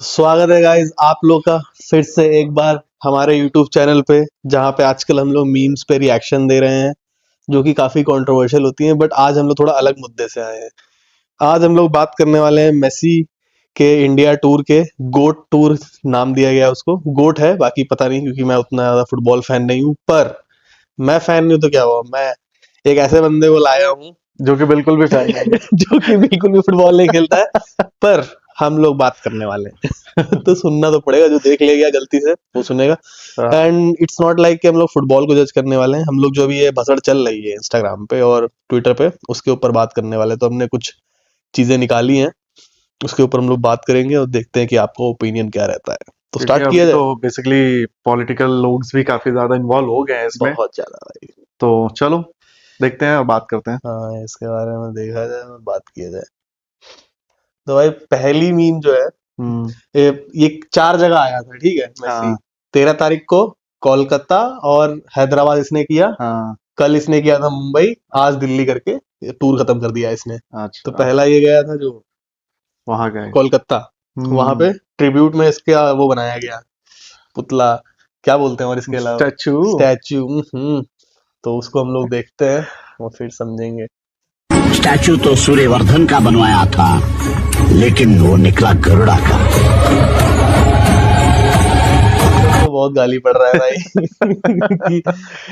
स्वागत है गाइस आप लोग का फिर से एक बार हमारे YouTube चैनल पे, जहाँ पे आजकल हम लोग मीम्स पे रिएक्शन दे रहे हैं जो कि काफी कंट्रोवर्शियल होती हैं। बट आज हम लोग थोड़ा अलग मुद्दे से आए हैं। आज हम लोग बात करने वाले हैं मेसी के इंडिया टूर के। गोट टूर नाम दिया गया है उसको। गोट है, बाकी पता नहीं, क्योंकि मैं उतना ज्यादा फुटबॉल फैन नहीं हूँ। पर मैं फैन नहीं हूँ तो क्या हुआ, मैं एक ऐसे बंदे को लाया हूँ जो कि बिल्कुल भी फैन नहीं है। जो कि बिल्कुल भी फुटबॉल नहीं खेलता है, पर हम लोग बात करने वाले हैं। तो सुनना तो पड़ेगा, जो देख ले गया गलती से वो सुनेगा। एंड इट्स नॉट लाइक कि हम लोग फुटबॉल को जज करने वाले हैं। हम लोग जो भी ये भसड़ चल रही है इंस्टाग्राम पे और ट्विटर पे, उसके ऊपर बात करने वाले हैं। तो हमने कुछ चीजें निकाली हैं, उसके ऊपर हम लोग बात करेंगे और देखते हैं कि आपका ओपिनियन क्या रहता है। तो स्टार्ट किया जाए। तो बेसिकली पॉलिटिकल लोग भी काफी ज्यादा इन्वॉल्व हो गए हैं इसमें, बहुत ज्यादा भाई। तो चलो देखते हैं और बात करते हैं। हाँ, इसके बारे में देखा जाए और बात किया जाए। तो भाई पहली मीम जो है, ये 4 जगह आया था, ठीक है। मेसी हाँ 13 तारीख को कोलकाता और हैदराबाद इसने किया। हाँ कल इसने किया था मुंबई, आज दिल्ली करके ये टूर खत्म कर दिया इसने। तो अच्छा पहला ये गया था जो वहां गए। कोलकाता, वहां पे ट्रिब्यूट में इसका वो बनाया गया, पुतला क्या बोलते हैं, और इसके अलावा स्टैचू। स्टैचू। तो उसको हम लोग देखते हैं और फिर समझेंगे। स्टैचू तो सूर्यवर्धन का बनवाया था, लेकिन वो निकला गरुड़ा का। तो बहुत गाली पड़ रहा है भाई कि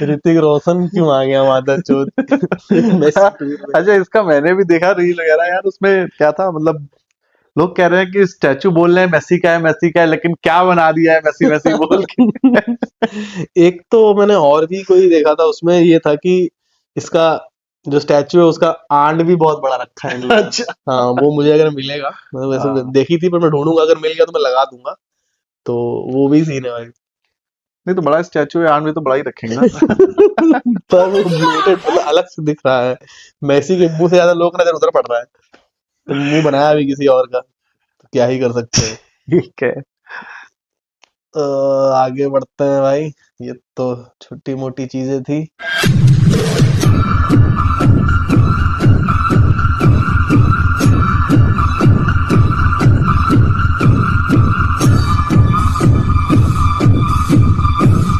ऋतिक रोशन क्यों आ गया मादरचोद। अच्छा, इसका मैंने भी देखा रील वगैरह यार। उसमें क्या था, मतलब लोग कह रहे हैं कि स्टैचू बोल रहे हैं मेसी का है, मेसी का है, लेकिन क्या बना दिया है मेसी मेसी बोल के। एक तो मैंने और भी कोई देखा था, उसमें ये था कि इसका जो स्टैचू है उसका आंड भी बहुत बड़ा रखा है इन लोगों ने। अच्छा हाँ, वो मुझे अगर मिलेगा, मैं वैसे हाँ। देखी थी, पर मैं ढूंढूंगा, अगर मिल गया तो मैं लगा दूंगा। तो वो भी सीन है भाई। नहीं तो बड़ा स्टैचू है, आर्म भी तो बड़ा ही रखेंगे ना। पर वो bloated, मतलब अलग से दिख रहा है। मेसी के मुंह से ज्यादा लोग का नजर उधर पड़ रहा है, तो मुंह बनाया भी किसी और का, तो क्या ही कर सकते हैं। ठीक है। तो आगे बढ़ते हैं भाई। ये तो छोटी मोटी चीजें थी।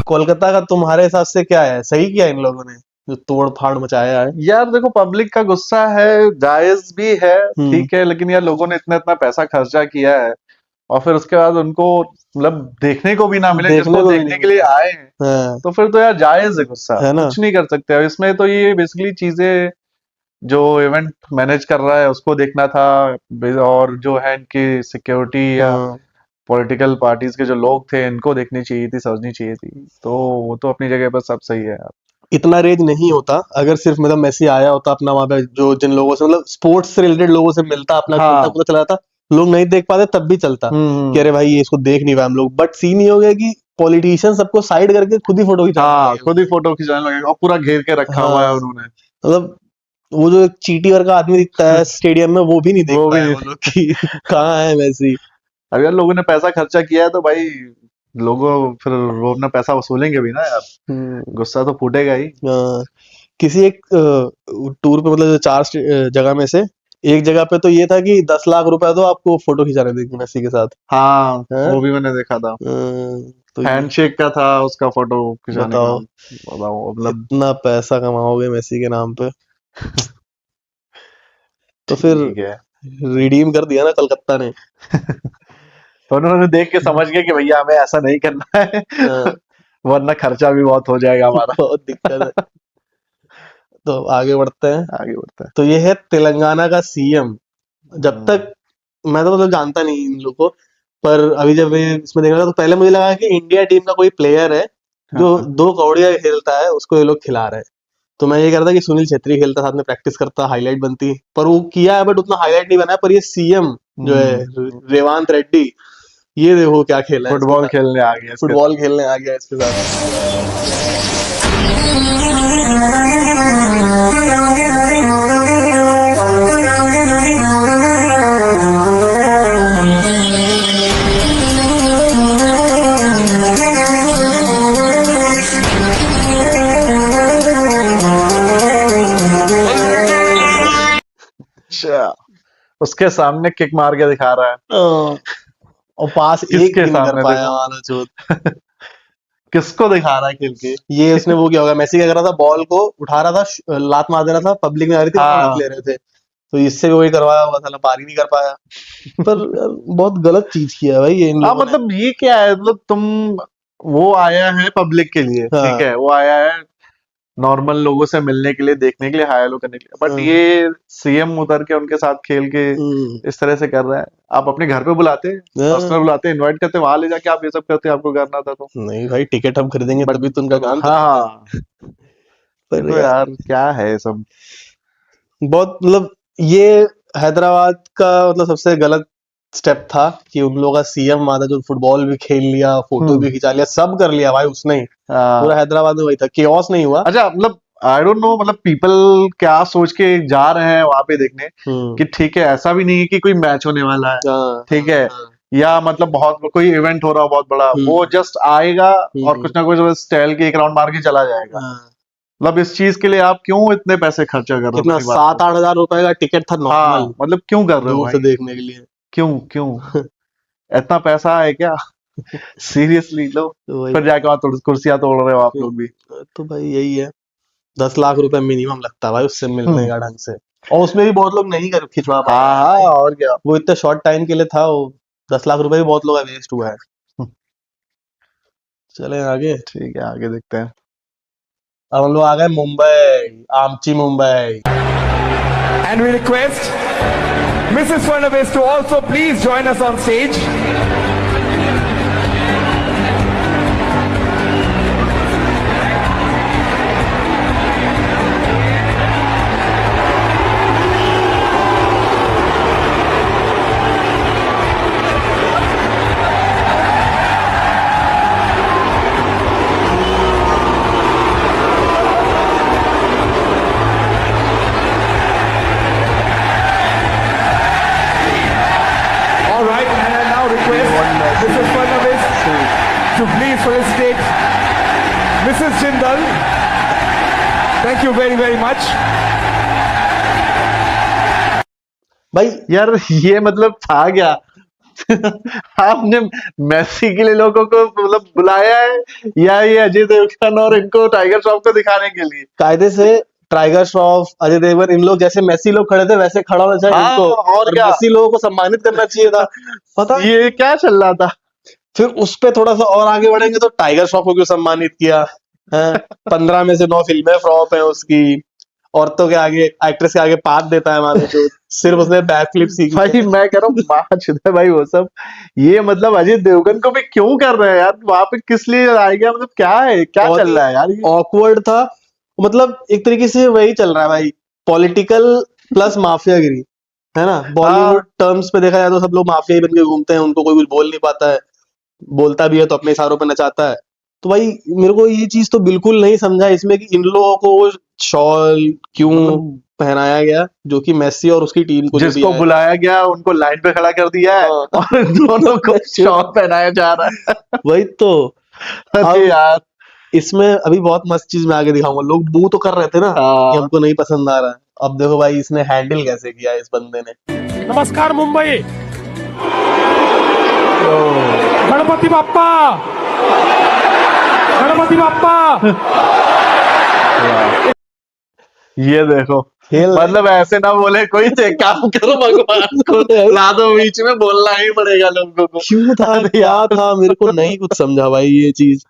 कोलकाता का तुम्हारे हिसाब से क्या है, सही किया इन लोगों ने जो तोड़ फाड़ मचाया है? यार देखो, पब्लिक का गुस्सा है, जायज भी है, ठीक है, लेकिन यार लोगों ने इतना इतना पैसा खर्चा किया है और फिर उसके बाद उनको मतलब देखने को भी ना मिले, देखने जिसको को भी देखने नहीं के लिए आए हैं, हाँ, तो फिर तो यार जायज है गुस्सा, है ना। कुछ नहीं कर सकते। अब इसमें तो ये बेसिकली चीजें जो इवेंट मैनेज कर रहा है उसको देखना था, और जो है इनकी सिक्योरिटी या हाँ, पॉलिटिकल पार्टीज के जो लोग थे इनको देखनी चाहिए थी, समझनी चाहिए थी। तो वो तो अपनी जगह पर सब सही है यार। इतना रेज नहीं होता अगर सिर्फ मतलब मेसी आया होता अपना वहां पे, जो जिन लोगों से मतलब स्पोर्ट्स से रिलेटेड लोगों से मिलता, अपना खेलता हाँ कूदता चला जाता, लोग नहीं देख पाते तब भी चलता कि अरे भाई ये इसको देख नहीं पाए हम लोग। बट सीन ये हो गया कि पॉलिटिशियन सबको साइड करके खुद ही फोटो खिंचाने हाँ, लगे। खुद ही फोटो खिंचाने लगेगा और पूरा घेर के रखा हुआ है हाँ, उन्होंने। मतलब वो जो एक चीटी वर्ग का आदमी दिखता है स्टेडियम में, वो भी नहीं देख वो भी पाए नहीं। वो लोग कि कहाँ है मेसी। अब यार लोगों ने पैसा खर्चा किया है तो भाई लोगों फिर वो अपना पैसा वसूलेंगे भी ना यार, हम्म, गुस्सा तो फूटेगा ही। किसी एक टूर पे, मतलब जो 4 जगह में से एक जगह पे तो ये था कि 10 लाख रुपए तो आपको फोटो खिंचाने देंगे मेसी के साथ। हाँ हैं? वो भी मैंने देखा था, तो हैंडशेक का था उसका फोटो खिंचाने का। बताओ, बताओ मतलब। इतना पैसा कमाओगे मेसी के नाम पे, तो फिर ठीक है। रिडीम कर दिया ना कलकत्ता ने। तो उन्होंने देख के समझ गए कि भैया हमें ऐसा नहीं करना है, हाँ, वरना खर्चा भी बहुत हो जाएगा हमारा। बहुत दिक्कत है। तो आगे बढ़ते हैं। आगे बढ़ते हैं। तो ये है तेलंगाना का सीएम। जब तक मैं तो मतलब जानता नहीं इन लोग को, पर अभी जब मैं इसमें देखा तो पहले मुझे लगा कि इंडिया टीम का कोई प्लेयर है जो हाँ 2 कौड़ियां खेलता है, उसको ये लोग खिला रहे हैं। तो मैं ये कह रहा था कि सुनील छेत्री खेलता, साथ में प्रैक्टिस करता, हाईलाइट बनती, पर वो किया है बट उतना हाईलाइट नहीं बना है। पर ये सीएम जो है रेवांत रेड्डी, ये देखो क्या खेला है इसके फुटबॉल साथ। खेलने आ गया इसके फुटबॉल खेलने आ गया इसके साथ। अच्छा, उसके सामने किक मार के दिखा रहा है। और पास एक किसके भी नहीं कर सामने पाया देखो? मानो चोट। किसको दिखा रहा है खेल के? ये उसने वो किया होगा, मेसी क्या कर रहा था, बॉल को उठा रहा था, लात मार दे रहा था, पब्लिक में आ रही थी, हाँ हाथ ले रहे थे, तो इससे भी वही करवाया होगा, साला पार ही नहीं कर पाया। पर यार, बहुत गलत चीज किया है भाई ये इन हाँ लोगों ने। मतलब ये क्या है, मतलब तुम, वो आया है पब्लिक के लिए, हाँ। ठीक है, वो आया है नॉर्मल लोगों से मिलने के लिए, देखने के लिए, हाय हेलो करने के लिए, बट हाँ। ये सीएम उतर के उनके साथ खेल के इस तरह से कर रहा है। आप अपने घर पे बुलाते, पर्सनल हाँ। बुलाते, इनवाइट करते, वहां ले जाके आप ये सब करते, आपको करना था तो। नहीं भाई, टिकट हम खरीदेंगे बट तभी तो उनका काम हाँ करेंगे। हाँ, पर देखो यार, यार क्या है ये सब। बहुत मतलब ये हैदराबाद का मतलब सबसे गलत स्टेप था कि उन लोगों का सीएम वहां था, जो फुटबॉल भी खेल लिया, फोटो भी खिंचा लिया, सब कर लिया भाई उसने ही। पूरा हैदराबाद में वही था, केओस नहीं हुआ। अच्छा मतलब आई डोंट नो, मतलब पीपल क्या सोच के जा रहे हैं वहां पे देखने कि ठीक है, ऐसा भी नहीं है कि कोई मैच होने वाला है, हाँ, ठीक है, हाँ, या मतलब बहुत कोई इवेंट हो रहा हो बहुत बड़ा, वो जस्ट आएगा और कुछ ना कुछ बस टहल के एक राउंड मार के चला जाएगा। हाँ। मतलब इस चीज के लिए आप क्यों इतने पैसे खर्चा कर रहे हो कितना अपनी बात 7-8 हजार रुपए का टिकट था को? हाँ नॉर्मल, मतलब क्यों कर रहे हो दूर से भाई? देखने के लिए। क्यों क्यों इतना पैसा है क्या? सीरियसली लो, तो वही, फिर जाके वहां कुर्सियां तोड़ रहे हो आप लोग भी। तो भाई यही है, 10 लाख रुपए मिनिमम लगता है भाई उससे मिलने हम्म, का ढंग से। और उसमें भी बहुत लोग नहीं कर खिंचवा पा रहे हैं हाँ भाई। हाँ, और क्या। वो इतने शॉर्ट टाइम के लिए था, वो 10 लाख रुपए भी बहुत लोग का वेस्ट हुआ है। चले आगे। ठीक है, आगे देखते हैं। अब हम लोग आ गए मुंबई, आमची Mumbai. And we request Mrs. Fernandez to also please join us on stage. All right, and I now request Mrs. Fernandez to please for the stage. Mrs. Jindal, thank you very, very much. भाई यार ये मतलब था क्या? आपने Messi के लिए लोगों को मतलब बुलाया है, या ये अजय देवगन और इनको टाइगर श्रॉफ को दिखाने के लिए? कायदे से टाइगर श्रॉफ, अजय देवगन, इन लोग जैसे मेसी लोग खड़े थे वैसे खड़ा होना चाहिए हाँ, इनको, और क्या? मेसी लोगों को सम्मानित करना चाहिए था। पता है? ये क्या चल रहा था? फिर उस पे थोड़ा सा और आगे बढ़ेंगे तो टाइगर श्रॉफ को क्यों सम्मानित किया है? 15 में से 9 फिल्में फ्लॉप है उसकी, औरतों के आगे, एक्ट्रेस के आगे पाद देता है मानो जो, सिर्फ उसने बैक फ्लिप सीखी। भाई मैं कह रहा हूँ माँ चुदा भाई वो सब, ये मतलब अजय देवगन को भी क्यों कर रहे हैं यार? वहां पे किस लिए आए गया? मतलब क्या है, क्या बहुत चल ही रहा है यार ये? ऑकवर्ड था, मतलब एक तरीके से वही चल रहा है भाई, पॉलिटिकल प्लस माफियागिरी, है ना? बॉलीवुड टर्म्स पे देखा जाए तो सब लोग माफिया ही बन के घूमते हैं, उनको कोई कुछ बोल नहीं पाता है, बोलता भी है तो अपने इशारों पे नचाता है। तो भाई मेरे को ये चीज तो बिल्कुल नहीं समझा इसमें कि इन लोगों को वो शॉल क्यों पहनाया गया, जो कि मेसी और उसकी टीम को जो जिसको दिया है। बुलाया गया उनको लाइन पे खड़ा कर दिया है हाँ। और दोनों को शॉल पहनाया जा रहा है। वही तो। अरे अब यार, इसमें अभी बहुत मस्त चीज मैं आगे दिखाऊंगा, लोग बू तो कर रहे थे ना कि हाँ, हमको नहीं पसंद आ रहा है, अब देखो भाई इसने हैंडल कैसे किया है इस बंदे ने। नमस्कार मुंबई, गणपति बाप्पा, गणपति बाप्पा। ये देखो, खेल मतलब ऐसे ना बोले कोई तो एक काम करो, भगवान को ला दो बीच में, बोलना ही पड़ेगा लोगों को। क्यों था, अरे क्या यार, था, मेरे को नहीं कुछ समझा भाई ये चीज,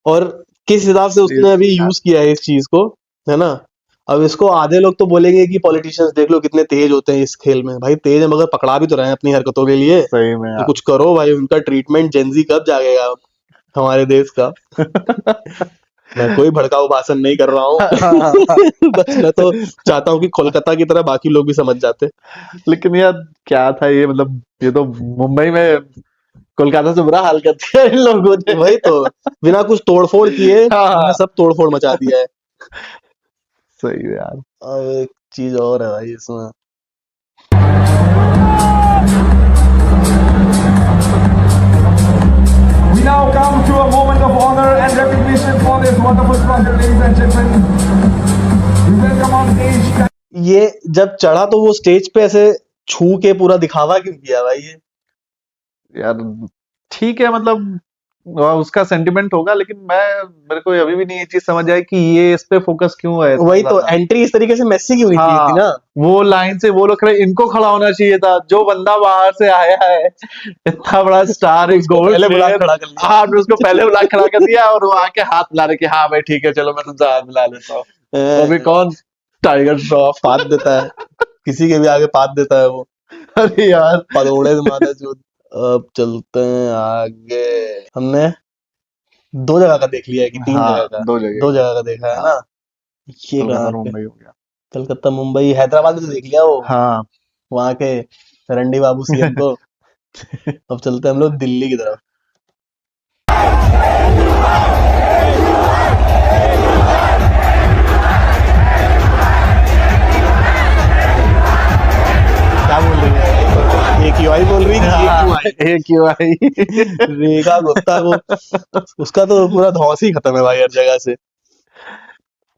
और किस हिसाब से उसने अभी यूज किया है इस चीज को, है ना? अब इसको आधे लोग तो बोलेंगे कि पॉलिटिशियंस देख लो कितने तेज होते हैं इस खेल में। भाई तेज है मगर पकड़ा भी तो रहे हैं अपनी हरकतों के लिए, सही में तो यार। कुछ करो भाई, उनका ट्रीटमेंट जेनजी कब जागेगा हमारे देश का। मैं कोई भड़काऊ भाषण नहीं कर रहा हूँ। बस मैं तो चाहता हूँ कि कोलकाता की तरह बाकी लोग भी समझ जाते। लेकिन यार क्या था ये, मतलब ये तो मुंबई में कोलकाता से बुरा हाल कर दिया इन लोगों ने। वही तो, बिना कुछ तोड़फोड़ किए हाँ। इन्होंने सब तोड़फोड़ मचा दिया है। सही है यार। अब एक चीज और है भाई इसमें, We now come to a moment of honor and recognition for this wonderful project, ladies and gentlemen. We welcome on stage. ये जब चढ़ा तो वो स्टेज पे ऐसे छू के पूरा दिखावा क्यों किया भाई? यार ठीक है, मतलब उसका सेंटिमेंट होगा, लेकिन मेरे को अभी भी नहीं ये चीज समझ आई कि ये इस पे फोकस क्यों है इतना वही तो ज्यादा। एंट्री इस तरीके से मेस्सी की होनी चाहिए थी हाँ, ना। वो लाइन से वो लोग खड़े, इनको खड़ा होना चाहिए था, जो बंदा बाहर से आया है, इतना बड़ा स्टार, एक उसको गोल पहले बुला के प्लेयर, खड़ा कर लिया। हाँ आपने उसको पहले बुला के खड़ा कर दिया, और वो आके हाथ मिला रहे कि हाँ भाई ठीक है चलो मैं तुमसे हाथ मिला लेता हूँ। तो अभी कौन टाइगर श्रॉफ पात देता है, किसी के भी आगे पात देता है वो, अरे यार पदोड़े से मारा जो। अब चलते हैं आगे। हमने 2 जगह का देख लिया है कि 3 हाँ, जगह का? 2 जगह 2 जगह का देखा है हाँ, ना। ये कलकत्ता कहाँ और पे? मुंबई हो गया। कलकत्ता, मुंबई, हैदराबाद में तो देख लिया वो, हाँ वहां के रंडी बाबू सीएम को। अब चलते हैं हम लोग दिल्ली की तरफ। क्या बोल रही है? एक यूआई बोल रही थी, एक यूआई। एक क्यों आई। रेखा गुप्ता को, उसका तो पूरा धौंस ही खत्म है भाई हर जगह से।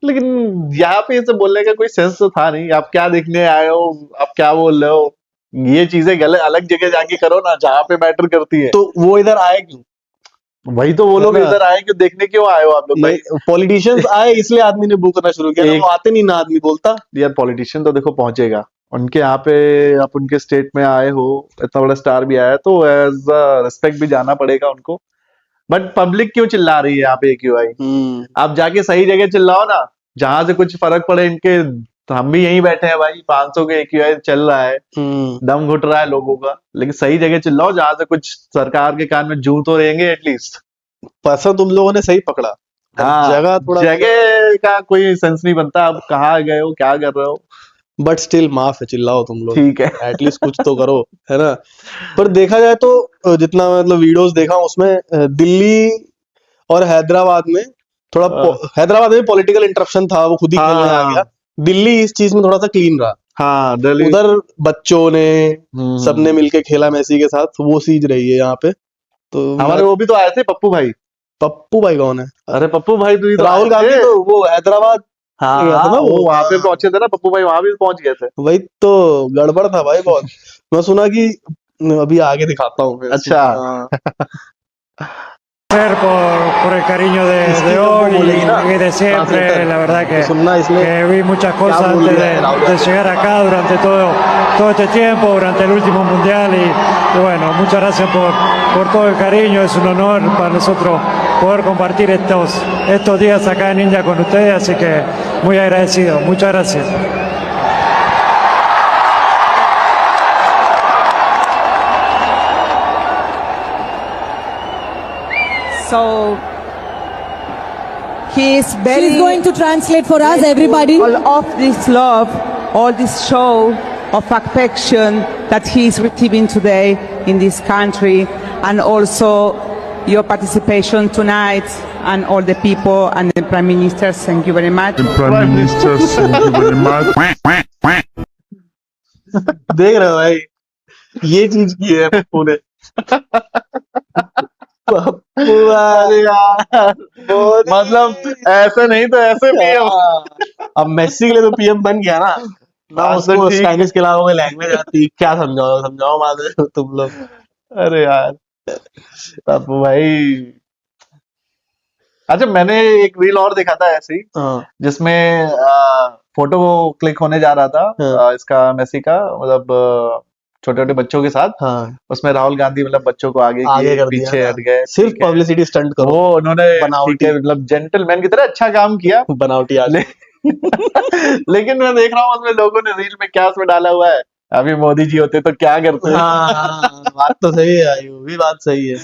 लेकिन यहाँ पे इसे बोलने का कोई सेंस तो था नहीं। आप क्या देखने आए हो, आप क्या बोल रहे हो, ये चीजें गलत अलग जगह जाके करो ना जहाँ पे मैटर करती है। तो वो इधर आए क्यों? वही तो, वो लोग है ना? इधर आए क्यों, देखने क्यों आए हो आप लोग भाई? नहीं, पॉलिटिशियंस आए इसलिए आदमी ने बू करना शुरू किया, एक- वो आते नहीं ना आदमी बोलता। यार पॉलिटिशियन तो देखो पहुंचेगा उनके यहाँ पे, आप उनके स्टेट में आए हो, इतना बड़ा स्टार भी आया है, तो एज रिस्पेक्ट भी जाना पड़ेगा उनको। बट पब्लिक क्यों चिल्ला रही है यहाँ पे क्यों आई? आप जाके सही जगह चिल्लाओ ना, जहां से कुछ फर्क पड़े इनके। हम भी यहीं बैठे हैं भाई, 500 के AQI चल रहा है, दम घुट रहा है लोगों का, लेकिन सही जगह चिल्लाओ जहां से कुछ सरकार के कान में जूं तो रहेंगे एटलीस्ट। पैसा तुम लोगों ने सही पकड़ा। हाँ, जगह थोड़ा, जगह का कोई सेंस नहीं बनता। आप कहाँ गए हो, क्या कर रहे हो? बट स्टिल माफ है, चिल्लाओ तुम लोग, ठीक है। एटलीस्ट कुछ तो करो, है ना। पर देखा जाए तो जितना मतलब वीडियोस देखा उसमें दिल्ली और हैदराबाद में थोड़ा हैदराबाद में पॉलिटिकल इंटरप्शन था, वो खुद ही खेलने आ गया। दिल्ली इस चीज में थोड़ा सा क्लीन रहा। हाँ दिल्ली, उधर बच्चों ने सबने मिलके खेला मेसी के साथ, वो चीज रही है यहाँ पे। तो हमारे वो भी तो आए थे पप्पू भाई। पप्पू भाई कौन है? अरे पप्पू भाई तो राहुल गांधी तो वो हैदराबाद हाँ गया था ना, वो वहां पे हाँ। पहुंचे थे ना पप्पू भाई, वहां भी पहुंच गए थे। वही तो गड़बड़ था भाई बहुत। मैं सुना कि अभी आगे दिखाता हूँ फिर। अच्छा। हाँ। Por el cariño de hoy y de siempre, la verdad que vi muchas cosas antes de llegar acá durante todo este tiempo, durante el último mundial y bueno, muchas gracias por todo el cariño, es un honor para nosotros poder compartir estos días acá en India con ustedes, así que muy agradecido, muchas gracias. So he is very. She's going to translate for us, everybody. All of this love, all this show of affection that he is receiving today in this country, and also your participation tonight, and all the people and the Prime Minister. Thank you very much. Prime Minister, thank you very much. देख रहे हो भाई, ये चीज की है पप्पू ने। पप्पू अरे यार, मतलब ऐसे नहीं तो ऐसे पीएम। अब मेसी के लिए तो पीएम बन गया ना। ना हाँ, तो उसको ठीक। स्पेनिश के अलावा कोई लैंग्वेज आती, क्या समझाओ मादे तुम लोग। अरे यार पप्पू भाई। अच्छा, मैंने एक रील और देखा था ऐसे ही, हाँ, जिसमें फोटो क्लिक होने जा रहा था हाँ। इसका मेसी का, मतलब छोटे छोटे बच्चों के साथ। हाँ, उसमें राहुल गांधी मतलब बच्चों को आगे आगे किए, कर दिया पीछे ना। हट गए। सिर्फ ठीक है। पब्लिसिटी स्टंट करो, वो उन्होंने बनावटी। ठीक है, मतलब जेंटलमैन की तरह अच्छा काम किया। बनावटी आगे। लेकिन मैं देख रहा हूँ उसमें लोगों ने रील में क्या उसमें डाला हुआ है, अभी मोदी जी होते तो क्या करते। हाँ, बात तो सही है भाई, वो भी बात सही है।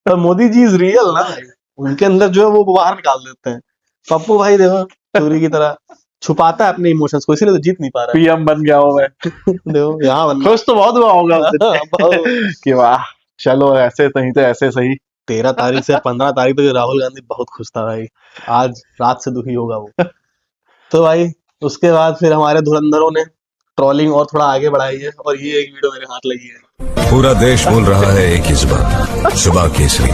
पर मोदी जी इज रियल ना भाई, उनके अंदर जो है वो बाहर निकाल देते हैं। पप्पू भाई देखो चोरी की तरह छुपाता है अपने इमोशंस को, इसीलिए तो जीत नहीं पा रहा पीएम बन गया हूँ मैं। है। देखो यहाँ बन खुश तो बहुत हुआ होगा उस दिन बहुत। कि वाह चलो ऐसे सही तो ऐसे सही। 13 तारीख से 15 तारीख तक राहुल गांधी बहुत खुश था भाई, आज रात से दुखी होगा वो। तो भाई उसके बाद फिर हमारे धुरंधरों ने ट्रोलिंग और थोड़ा आगे बढ़ाई है, और ये एक वीडियो मेरे हाथ लगी है। पूरा देश बोल रहा है एक ही जुबान, जुबान केसरी।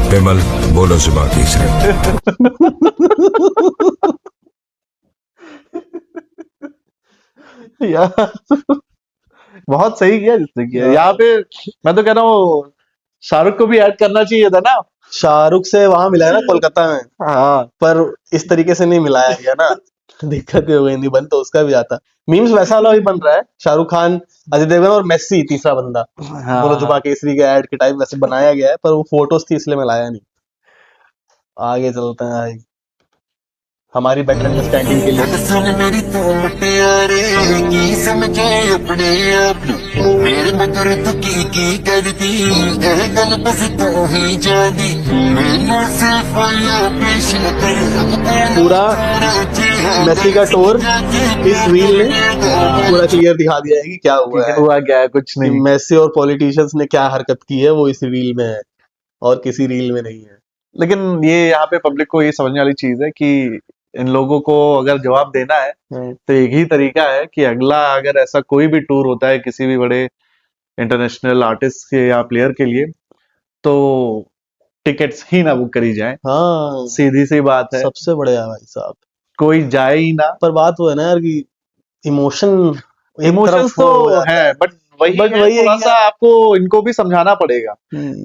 विमल बोलो जुबान केसरी। यार बहुत सही किया जिसने किया। यहाँ पे मैं तो कह रहा हूँ शाहरुख को भी ऐड करना चाहिए था ना। शाहरुख से वहां मिला है ना कोलकाता में, हाँ पर इस तरीके से नहीं मिलाया गया ना। दिक्कत ये हो गई, नहीं बन तो उसका भी आता। मीम्स वैसा वाला भी बन रहा है, शाहरुख खान, अजय देवगन और मेस्सी तीसरा बंदा, बोलो जुबा केसरी के ऐड के टाइप वैसे बनाया गया है, पर वो फोटोज थी इसलिए मैं लाया नहीं। आगे चलते हैं भाई, हमारी बेटर अंडरस्टैंडिंग के लिए। सुन मेरी तू मुटियारे की समझे अपने आप नू। मेरे मगर तू की करदी ए गल बस तू ही जानी। मैनू सिर्फ आया पेश कर पूरा मेसी का टूर इस रील ने पूरा क्लियर दिखा दिया है कि क्या हुआ है। हुआ क्या है, कुछ नहीं। मेसी और पॉलिटिशियंस ने क्या हरकत की है वो इस रील में है और किसी रील में नहीं है। लेकिन ये यहाँ पे पब्लिक को ये समझने वाली चीज है कि इन लोगों को अगर जवाब देना है तो एक ही तरीका है कि अगला अगर ऐसा कोई भी टूर होता है किसी भी बड़े इंटरनेशनल आर्टिस्ट के या प्लेयर के लिए, तो टिकट्स ही ना बुक करी जाए। हाँ, सीधी सी बात है, सबसे बढ़िया भाई साहब। कोई जाए ही ना। पर बात वो है ना यार कि इमोशन इमोशंस तो है, बट वही वही थोड़ा सा आपको इनको भी समझाना पड़ेगा।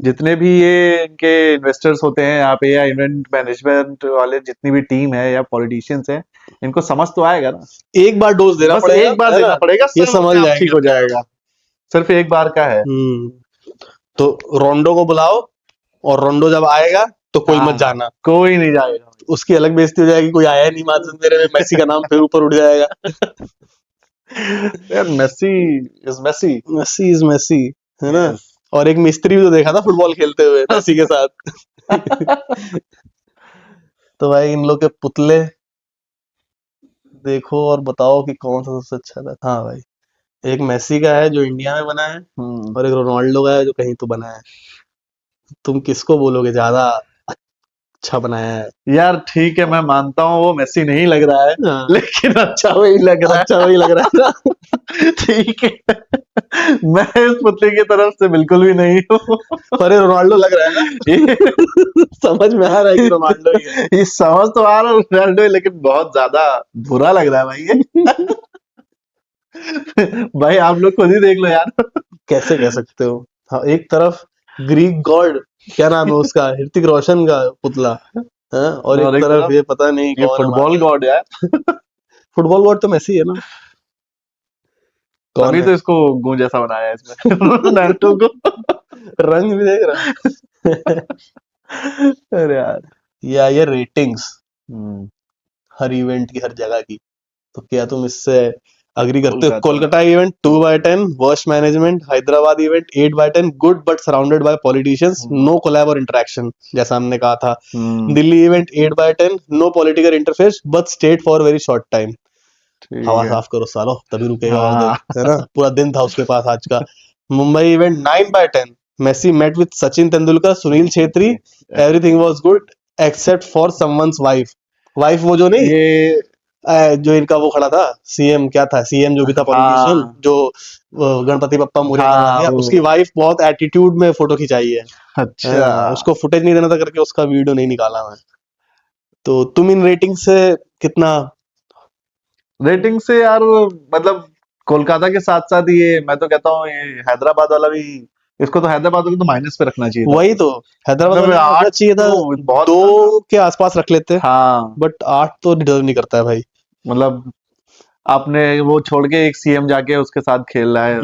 जितने भी ये इनके इन्वेस्टर्स होते हैं यहाँ पे या इवेंट मैनेजमेंट वाले जितनी भी टीम है या पॉलिटिशियंस हैं, इनको समझ तो आएगा ना। एक बार डोज देना बस पड़ेगा, एक बार देना पड़ेगा, ये सिर्फ समझ अपने आप जाएंगे। ठीक हो जाएगा। सिर्फ एक बार का है। तो रोंडो को बुलाओ और रोंडो जब आएगा तो कोई हाँ। मत जाना, कोई नहीं जाएगा। उसकी अलग बेइज्जती हो जाएगी, कोई आया नहीं मार्जिन मेरे में, मेसी का नाम फिर ऊपर उठ जाएगा। यार Messi is Messi. Messi is Messi, है ना। और एक मिस्त्री भी तो देखा था फुटबॉल खेलते हुए मेसी के साथ। तो भाई इन लोग के पुतले देखो और बताओ कि कौन सा सबसे अच्छा था। हाँ भाई, एक मेसी का है जो इंडिया में बना है और एक रोनाल्डो का है जो कहीं तो बना है। तुम किसको बोलोगे ज्यादा अच्छा बनाया है? यार ठीक है, मैं मानता हूँ वो मेसी नहीं लग रहा है, हाँ। लेकिन अच्छा वही लग रहा है। अच्छा वही लग रहा है ना। ठीक है, मैं इस पुतले की तरफ से बिल्कुल भी नहीं हूँ। पर ये रोनाल्डो लग रहा है ना। समझ में आ रहा है कि रोनाल्डो ही है। ये समझ तो आ रहा है रोनाल्डो, लेकिन बहुत ज्यादा बुरा लग रहा है भाई ये। भाई आप लोग खुद ही देख लो यार। कैसे कह सकते हो? हाँ, एक तरफ ग्रीक गॉड, क्या नाम है उसका, ऋतिक रोशन का पुतला, हाँ? और एक तरफ ये पता नहीं ये कौन है फुटबॉल गॉड यार। फुटबॉल गॉड तो मेसी है ना। कौन अभी है? तो इसको गूंज जैसा बनाया है इसमें रोनाल्डो को। रंग भी देख रहा है। अरे यार, ये रेटिंग्स हर इवेंट की, हर जगह की, तो क्या तुम इससे अग्री करते हो? Kolkata event 2/10, worst management. Hyderabad event 8/10, good but surrounded by politicians, no collab और इंटरेक्शन, जैसा हमने कहा था। Delhi event 8/10, no political interface but stayed for very short time. हवा साफ करो सालो, तभी रुकेगा उधर, है ना। पूरा दिन था उसके पास आज का। Mumbai event 9/10, Messi met with Sachin Tendulkar, Sunil Chhetri, everything was good except for someone's wife. Wife वो जो नहीं, ये जो इनका वो खड़ा था, सीएम क्या था, सीएम जो भी था पॉलिटिशियन, जो गणपति बप्पा मोरे करवा दिया, उसकी वाइफ बहुत एटीट्यूड में फोटो खिंचाई है। अच्छा, उसको फुटेज नहीं देना था करके उसका वीडियो नहीं निकाला मैं। तो तुम इन रेटिंग से कितना? रेटिंग से यार मतलब कोलकाता के साथ साथ ये मैं तो कहता हूँ ये हैदराबाद वाला भी, इसको तो हैदराबाद को तो माइनस पे रखना चाहिए था। वही तो, हैदराबाद मतलब वाला आठ रखना चाहिए था, तो बहुत 2 के आसपास रख लेते, हाँ, बट 8 तो डिजर्व नहीं करता है भाई। मतलब आपने वो छोड़ के एक सीएम जाके उसके साथ खेल रहा है,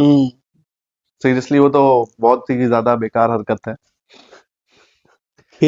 सीरियसली वो तो बहुत ही ज्यादा बेकार हरकत है।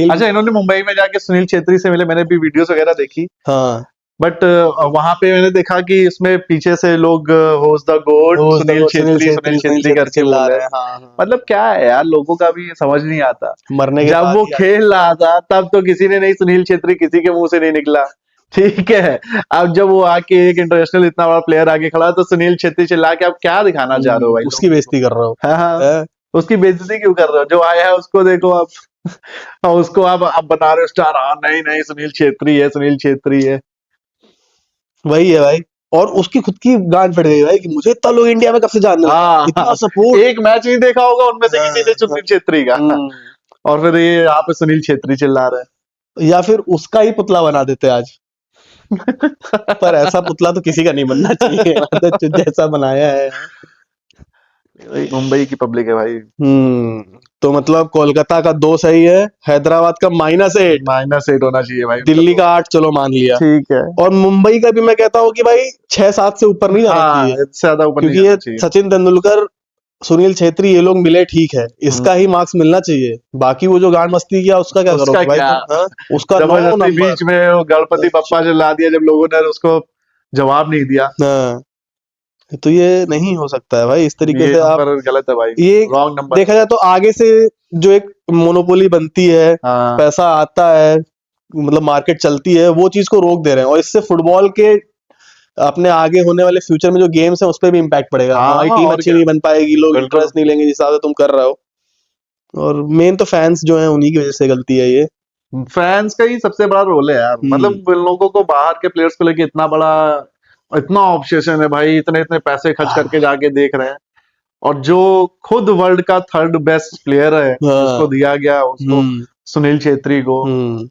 अच्छा, इन्होंने मुंबई में जाके सुनील छेत्री से मिले, मैंने भी वीडियोस वगैरह देखी। हाँ, बट वहां पे मैंने देखा कि इसमें पीछे से लोग होस द गोड सुनील छेत्री करके बोल रहे हैं। हाँ, मतलब क्या है यार, लोगों का भी समझ नहीं आता। मरने के जब बाद वो ही खेल रहा था तब तो किसी ने नहीं, सुनील छेत्री किसी के मुंह से नहीं निकला, ठीक है। अब जब वो आके एक इंटरनेशनल इतना बड़ा प्लेयर आगे खड़ा तो सुनील छेत्री चिल्ला के आप क्या दिखाना चाह रहे हो भाई? उसकी बेइज्जती कर रहा हो। हाँ, उसकी बेइज्जती क्यों कर रहे हो? जो आया है उसको देखो आप। उसको आप बता रहे हो स्टार, हाँ नहीं नहीं सुनील छेत्री है, सुनील छेत्री है। वही है भाई, और उसकी खुद की गांड फट गई भाई कि मुझे इतना लोग इंडिया में कब से जानने लगे, इतना सपोर्ट। एक मैच नहीं देखा होगा उनमें से किसी ने सुनील छेत्री का, और फिर ये यहाँ पे सुनील छेत्री चिल्ला रहे हैं। या फिर उसका ही पुतला बना देते आज। पर ऐसा पुतला तो किसी का नहीं बनना चाहिए, जैसा बनाया है। मुंबई की पब्लिक है भाई। तो मतलब कोलकाता का 2 सही है, हैदराबाद का -8, -8 होना चाहिए भाई। दिल्ली का 8 चलो मान लिया, ठीक है। और मुंबई का भी मैं कहता हूँ कि भाई 6-7 से ऊपर नहीं जाना हाँ, चाहिए, इससे ज्यादा ऊपर नहीं क्योंकि ये जाना चाहिए। सचिन तेंदुलकर, सुनील छेत्री, ये लोग मिले ठीक है, इसका ही मार्क्स मिलना चाहिए। बाकी वो जो गांड मस्ती किया उसका क्या उसका करोगे भाई क्या? तुम, हाँ? उसका 9 जबरदस्ती नंबर। बीच में वो गणपति बप्पा जो ला दिया, जब लोगों ने उसको जवाब नहीं दिया। हाँ, तो ये नहीं हो सकता है भाई इस तरीके ये से आप। नंबर गलत है भाई, ये रॉन्ग नंबर। देखा जाए तो आगे से जो एक मोनोपोली बनती है, हाँ, पैसा आता है, मतलब मार्केट चलती है, वो चीज को रोक दे रहे हैं, और इससे फुटबॉल के अपने आगे होने वाले फ्यूचर में जो गेम्स हैं उस पर भी इम्पैक्ट पड़ेगा। हाँ, हमारी टीम और अच्छी क्या। नहीं बन पाएगी, लोग बिल्कुल। इंटरेस्ट नहीं लेंगे जिस हिसाब से तुम कर रहे हो, और मेन तो फैंस जो है उन्हीं की वजह से गलती है ये। फैंस का ही सबसे बड़ा रोल है यार। मतलब इन लोगों को बाहर के प्लेयर्स को लेके इतना ऑब्सेशन है भाई, इतने इतने पैसे खर्च करके जाके देख रहे हैं, और जो खुद वर्ल्ड का 3rd बेस्ट प्लेयर है उसको दिया गया, उसको सुनील छेत्री को,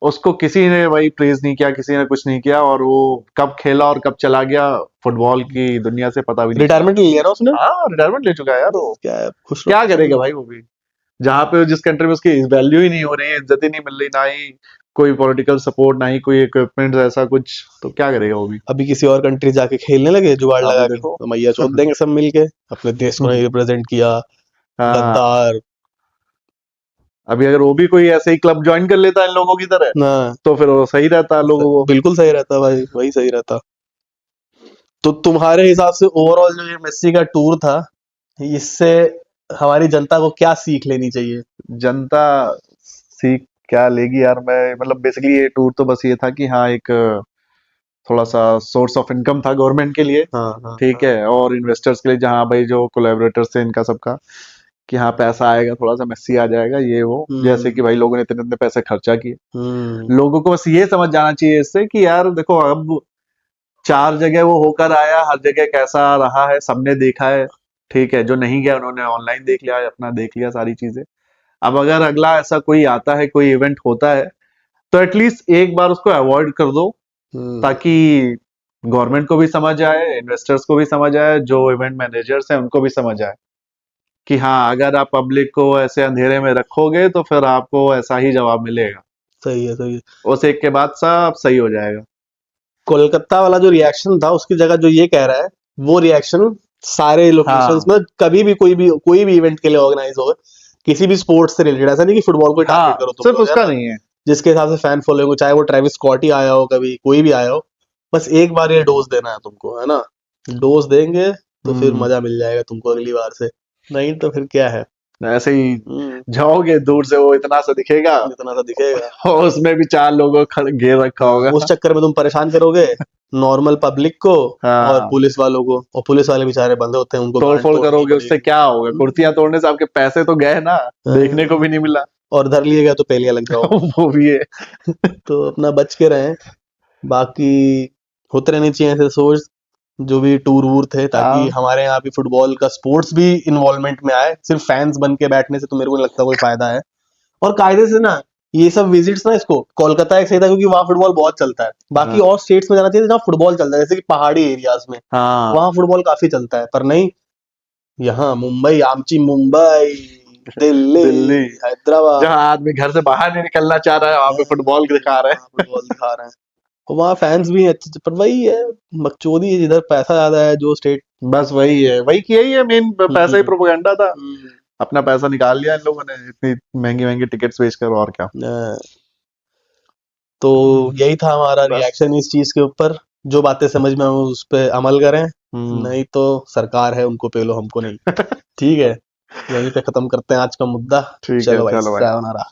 उसको किसी ने भाई प्रेज नहीं किया, किसी ने कुछ नहीं किया, और वो कब खेला और कब चला गया फुटबॉल की दुनिया से पता भी नहीं। रिटायरमेंट ले लिया ना उसने। हाँ, रिटायरमेंट ले चुका है यार वो। क्या करेगा भाई वो भी, जहाँ पे जिस कंट्री में उसकी वैल्यू ही नहीं हो रही है, इज्जत ही नहीं मिल रही, ना ही कोई पॉलिटिकल सपोर्ट, ना ही कोई इक्विपमेंट ऐसा कुछ, तो क्या करेगा वो भी। अभी किसी और कंट्री जाके खेलने लगे जुगाड़ लगा के, तो मैया चौथ देंगे सब मिलके, अपने देश को नहीं रिप्रेजेंट किया, गद्दार। अभी अगर वो भी कोई ऐसे ही क्लब ज्वाइन कर लेता है इन लोगों की तरह, तो फिर वो सही रहता लोगों को। बिल्कुल सही रहता भाई, वही सही रहता। तो तुम्हारे हिसाब से ओवरऑल जो ये मेस्सी का टूर था, इससे हमारी जनता को क्या सीख लेनी चाहिए? जनता सीख क्या लेगी यार? मैं मतलब बेसिकली ये टूर तो बस ये था कि हाँ, एक थोड़ा सा सोर्स ऑफ इनकम था गवर्नमेंट के लिए, ठीक है, और इन्वेस्टर्स के लिए, जहाँ भाई जो कोलैबोरेटर्स थे इनका सबका, कि हाँ पैसा आएगा, थोड़ा सा मेस्सी आ जाएगा, ये वो, जैसे कि भाई लोगों ने इतने इतने पैसे खर्चा किए। लोगों को बस ये समझ जाना चाहिए इससे कि यार देखो, अब 4 जगह वो होकर आया, हर जगह कैसा रहा है सबने देखा है, ठीक है। जो नहीं गया उन्होंने ऑनलाइन देख लिया, अपना देख लिया सारी चीजें। अब अगर अगला ऐसा कोई आता है, कोई इवेंट होता है, तो एटलीस्ट एक बार उसको अवॉइड कर दो, ताकि गवर्नमेंट को भी समझ आए, इन्वेस्टर्स को भी समझ आए, जो इवेंट मैनेजर्स हैं उनको भी समझ आए कि हाँ, अगर आप पब्लिक को ऐसे अंधेरे में रखोगे तो फिर आपको ऐसा ही जवाब मिलेगा। सही है, सही है। उस एक के बाद सब सही हो जाएगा। कोलकाता वाला जो रिएक्शन था, उसकी जगह जो ये कह रहा है, वो रिएक्शन सारे लोकेशंस में कभी भी कोई भी इवेंट के लिए ऑर्गेनाइज हो, किसी भी स्पोर्ट्स से रिलेटेड, ऐसा नहीं कि फुटबॉल को टारगेट करो तुम सिर्फ लोग, उसका नहीं है, जिसके हिसाब से फैन फॉलोइंग हो, चाहे वो ट्रेविस स्कॉट ही आया हो, कभी कोई भी आया हो, बस एक बार ये डोज देना है तुमको, है ना? डोज देंगे तो फिर मजा मिल जाएगा तुमको अगली बार से, नहीं तो फिर क्या है, ऐसे ही जाओगे दूर से, वो इतना सा दिखेगा, और उसमें भी 4 लोगों को घेर रखा होगा। उस चक्कर में तुम परेशान करोगे नॉर्मल पब्लिक को और पुलिस वालों को, और पुलिस वाले बेचारे बंदे होते हैं, उनको तोड़-फोड़ करोगे, उससे क्या होगा? कुर्सियां तोड़ने से आपके पैसे तो गए ना, देखने को भी नहीं मिला, और धर लिए गए तो पहले लग जाओ। वो भी है। तो अपना बच के रहें, बाकी होते रहने चाहिए ऐसे सोच जो भी टूर वूर थे, ताकि हमारे यहाँ भी फुटबॉल का स्पोर्ट्स भी इन्वॉल्वमेंट में आए। सिर्फ फैंस बन के बैठने से तो मेरे को नहीं लगता कोई फायदा है, और कायदे से ना ये सब विजिट्स ना, इसको कोलकाता एक सही था क्योंकि वहाँ फुटबॉल बहुत चलता है, बाकी और स्टेट्स में जाना चाहिए जहाँ फुटबॉल चलता है, जैसे कि पहाड़ी एरियाज में वहाँ फुटबॉल काफी चलता है, पर नहीं, यहाँ मुंबई, आमची मुंबई, दिल्ली, हैदराबाद, जहाँ आदमी घर से बाहर नहीं निकलना चाह रहा है, वहाँ पे फुटबॉल दिखा रहे हैं। वहाँ फैंस भी अच्छे, पर वही है बकचोदी है, जिधर पैसा ज्यादा है जो स्टेट, बस वही है, वही किया ही है, मेन पैसा ही प्रोपेगेंडा था, अपना पैसा निकाल लिया इन लोगों ने, इतनी महंगी महंगी टिकट्स बेचकर, और क्या। तो यही था हमारा रिएक्शन इस चीज के ऊपर, जो बातें समझ में आए उस पे अमल करें, नहीं तो सरकार है उनको पेलो, हमको नहीं। ठीक है, यहीं पे खत्म करते हैं आज का मुद्दा। चलो भाई, सायोनारा।